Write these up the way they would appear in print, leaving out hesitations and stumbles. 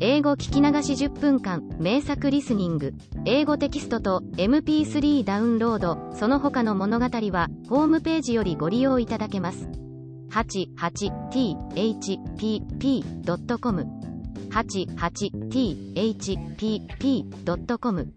英語聞き流し10分間、名作リスニング、英語テキストと MP3 ダウンロード、その他の物語は、ホームページよりご利用いただけます。88thpp.com 88thpp.com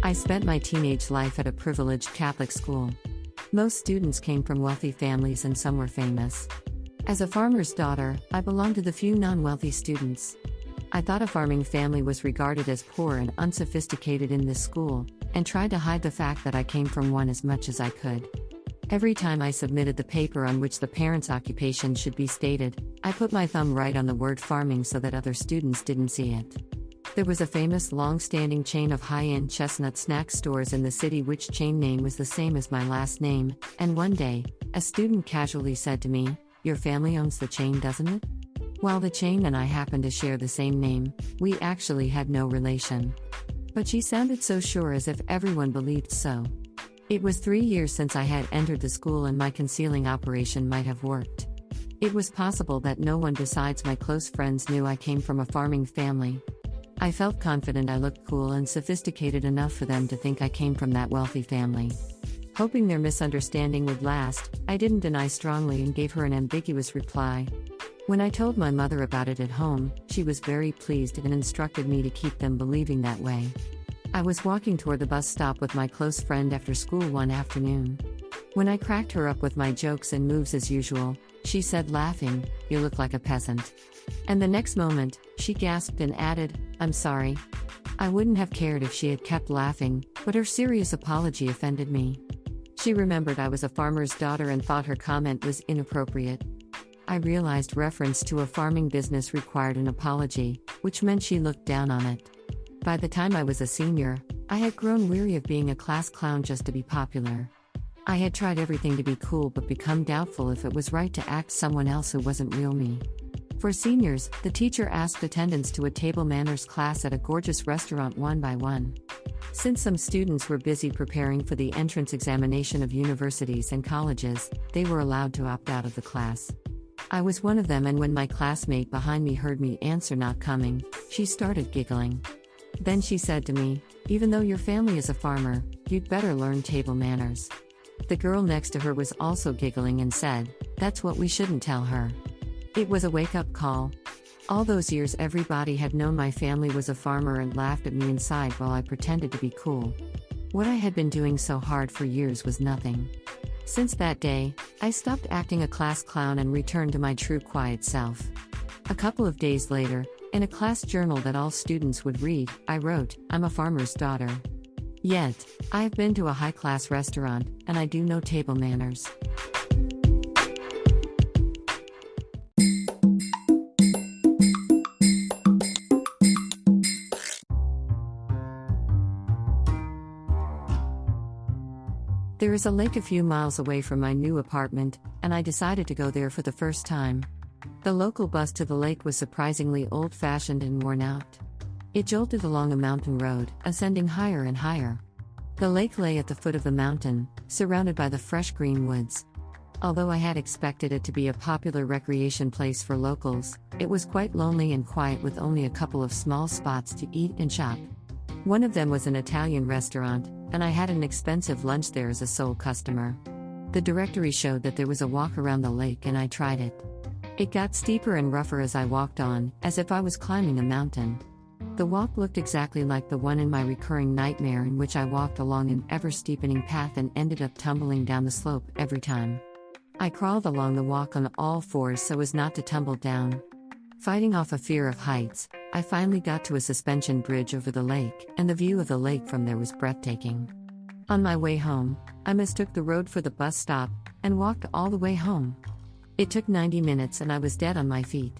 I spent my teenage life at a privileged Catholic school. Most students came from wealthy families and some were famous. As a farmer's daughter, I belonged to the few non-wealthy students. I thought a farming family was regarded as poor and unsophisticated in this school, and tried to hide the fact that I came from one as much as I could. Every time I submitted the paper on which the parent's occupation should be stated, I put my thumb right on the word farming so that other students didn't see it. There was a famous long-standing chain of high-end chestnut snack stores in the city which chain name was the same as my last name, and one day, a student casually said to me, "Your family owns the chain, doesn't it?" While the chain and I happened to share the same name, we actually had no relation. But she sounded so sure as if everyone believed so. It was 3 years since I had entered the school and my concealing operation might have worked. It was possible that no one besides my close friends knew I came from a farming family. I felt confident I looked cool and sophisticated enough for them to think I came from that wealthy family. Hoping their misunderstanding would last, I didn't deny strongly and gave her an ambiguous reply. When I told my mother about it at home, she was very pleased and instructed me to keep them believing that way. I was walking toward the bus stop with my close friend after school one afternoon. When I cracked her up with my jokes and moves as usual, she said laughing, "You look like a peasant." And the next moment, she gasped and added, "I'm sorry." I wouldn't have cared if she had kept laughing, but her serious apology offended me. She remembered I was a farmer's daughter and thought her comment was inappropriate. I realized reference to a farming business required an apology, which meant she looked down on it. By the time I was a senior, I had grown weary of being a class clown just to be popular. I had tried everything to be cool but become doubtful if it was right to act someone else who wasn't real me. For seniors, the teacher asked attendants to a table manners class at a gorgeous restaurant one by one. Since some students were busy preparing for the entrance examination of universities and colleges, they were allowed to opt out of the class. I was one of them, and when my classmate behind me heard me answer not coming, she started giggling. Then she said to me, "Even though your family is a farmer, you'd better learn table manners." The girl next to her was also giggling and said, "That's what we shouldn't tell her." It was a wake-up call. All those years everybody had known my family was a farmer and laughed at me inside while I pretended to be cool. What I had been doing so hard for years was nothing. Since that day, I stopped acting a class clown and returned to my true quiet self. A couple of days later, in a class journal that all students would read, I wrote, "I'm a farmer's daughter. Yet, I have been to a high-class restaurant, and I do know table manners." There is a lake a few miles away from my new apartment, and I decided to go there for the first time. The local bus to the lake was surprisingly old-fashioned and worn out. It jolted along a mountain road, ascending higher and higher. The lake lay at the foot of the mountain, surrounded by the fresh green woods. Although I had expected it to be a popular recreation place for locals, it was quite lonely and quiet with only a couple of small spots to eat and shop. One of them was an Italian restaurant, and I had an expensive lunch there as a sole customer. The directory showed that there was a walk around the lake and I tried it. It got steeper and rougher as I walked on, as if I was climbing a mountain. The walk looked exactly like the one in my recurring nightmare, in which I walked along an ever-steepening path and ended up tumbling down the slope every time. I crawled along the walk on all fours so as not to tumble down. Fighting off a fear of heights, I finally got to a suspension bridge over the lake, and the view of the lake from there was breathtaking. On my way home, I mistook the road for the bus stop, and walked all the way home. It took 90 minutes and I was dead on my feet.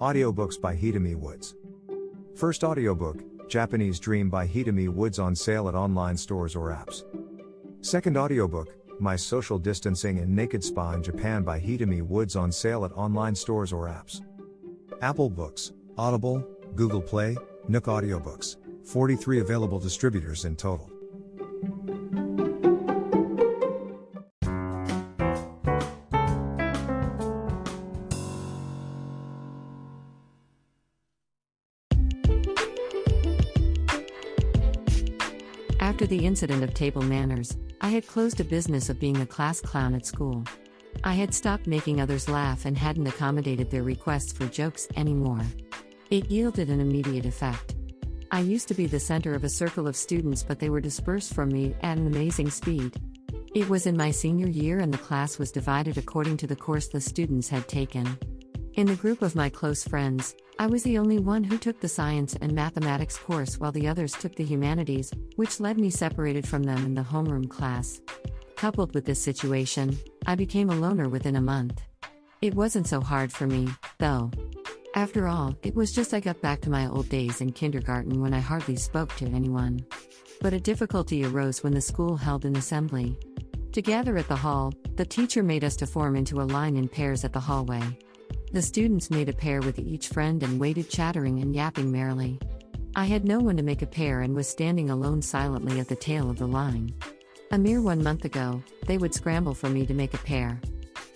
Audiobooks by Hidemi Woods. First audiobook, Japanese Dream by Hidemi Woods, on sale at online stores or apps. Second audiobook, My Social Distancing and Naked Spa in Japan by Hidemi Woods, on sale at online stores or apps. Apple Books, Audible, Google Play, Nook Audiobooks, 43 available distributors in total. After the incident of table manners, I had closed a business of being a class clown at school. I had stopped making others laugh and hadn't accommodated their requests for jokes anymore. It yielded an immediate effect. I used to be the center of a circle of students, but they were dispersed from me at an amazing speed. It was in my senior year and the class was divided according to the course the students had taken. In the group of my close friends, I was the only one who took the science and mathematics course while the others took the humanities, which led me separated from them in the homeroom class. Coupled with this situation, I became a loner within a month. It wasn't so hard for me, though. After all, it was just I got back to my old days in kindergarten when I hardly spoke to anyone. But a difficulty arose when the school held an assembly. To gather at the hall, the teacher made us to form into a line in pairs at the hallway. The students made a pair with each friend and waited chattering and yapping merrily. I had no one to make a pair and was standing alone silently at the tail of the line. A mere 1 month ago, they would scramble for me to make a pair.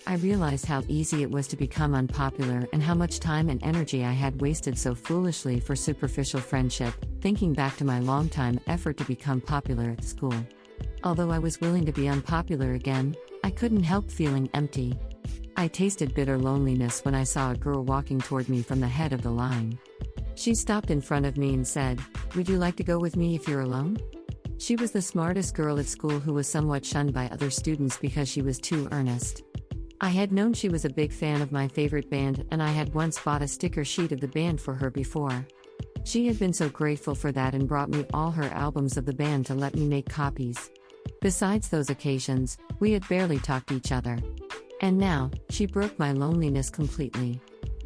I realized how easy it was to become unpopular and how much time and energy I had wasted so foolishly for superficial friendship, thinking back to my long-time effort to become popular at school. Although I was willing to be unpopular again, I couldn't help feeling empty. I tasted bitter loneliness when I saw a girl walking toward me from the head of the line. She stopped in front of me and said, "Would you like to go with me if you're alone?" She was the smartest girl at school who was somewhat shunned by other students because she was too earnest. I had known she was a big fan of my favorite band, and I had once bought a sticker sheet of the band for her before. She had been so grateful for that and brought me all her albums of the band to let me make copies. Besides those occasions, we had barely talked to each other. And now, she broke my loneliness completely.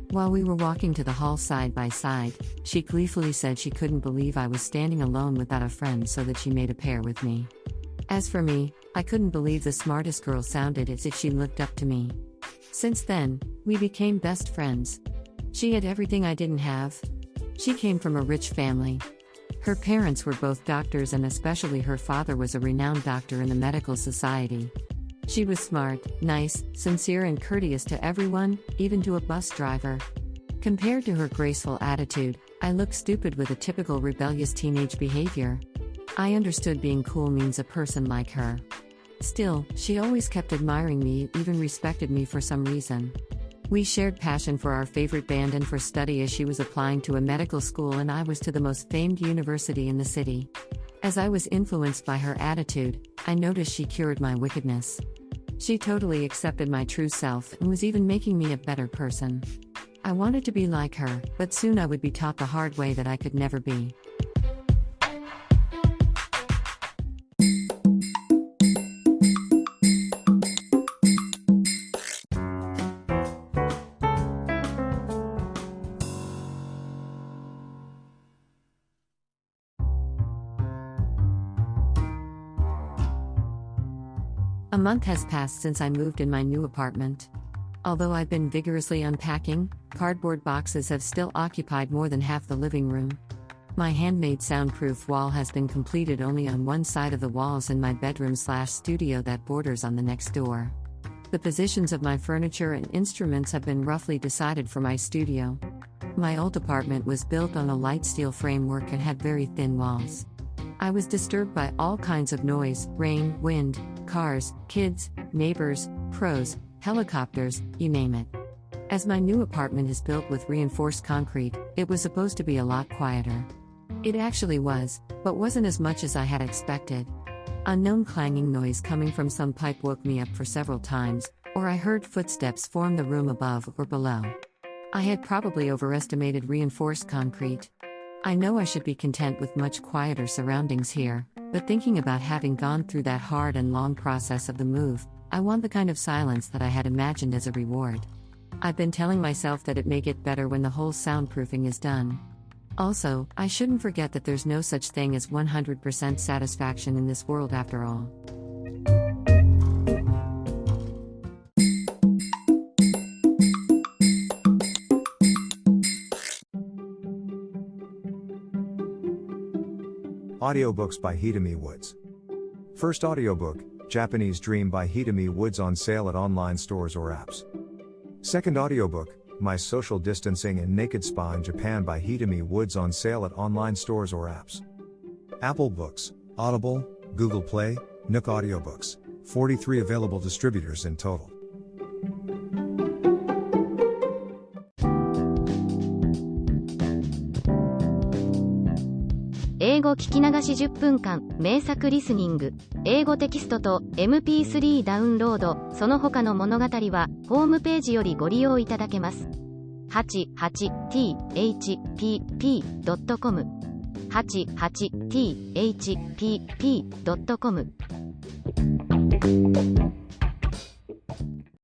While we were walking to the hall side by side, she gleefully said she couldn't believe I was standing alone without a friend, so that she made a pair with me. As for me, I couldn't believe the smartest girl sounded as if she looked up to me. Since then, we became best friends. She had everything I didn't have. She came from a rich family. Her parents were both doctors, and especially her father was a renowned doctor in the medical society. She was smart, nice, sincere and courteous to everyone, even to a bus driver. Compared to her graceful attitude, I looked stupid with a typical rebellious teenage behavior. I understood being cool means a person like her. Still, she always kept admiring me, even respected me for some reason. We shared passion for our favorite band and for study, as she was applying to a medical school and I was to the most famed university in the city. As I was influenced by her attitude, I noticed she cured my wickedness. She totally accepted my true self and was even making me a better person. I wanted to be like her, but soon I would be taught the hard way that I could never be. A month has passed since I moved in my new apartment. Although I've been vigorously unpacking, cardboard boxes have still occupied more than half the living room. My handmade soundproof wall has been completed only on one side of the walls in my bedroom/studio that borders on the next door. The positions of my furniture and instruments have been roughly decided for my studio. My old apartment was built on a light steel framework and had very thin walls. I was disturbed by all kinds of noise: rain, wind, cars, kids, neighbors, crows, helicopters, you name it. As my new apartment is built with reinforced concrete, it was supposed to be a lot quieter. It actually was, but wasn't as much as I had expected. Unknown clanging noise coming from some pipe woke me up for several times, or I heard footsteps form the room above or below. I had probably overestimated reinforced concrete. I know I should be content with much quieter surroundings here, but thinking about having gone through that hard and long process of the move, I want the kind of silence that I had imagined as a reward. I've been telling myself that it may get better when the whole soundproofing is done. Also, I shouldn't forget that there's no such thing as 100% satisfaction in this world after all. Audiobooks by Hidemi Woods. First audiobook, Japanese Dream by Hidemi Woods on sale at online stores or apps. Second audiobook, My Social Distancing and Naked Spa in Japan by Hidemi Woods on sale at online stores or apps. Apple Books, Audible, Google Play, Nook Audiobooks, 43 available distributors in total. 英語聞き流し10分間、名作リスニング、英語テキストと MP3 ダウンロード、その他の物語は、ホームページよりご利用いただけます。88thpp.com 88thpp.com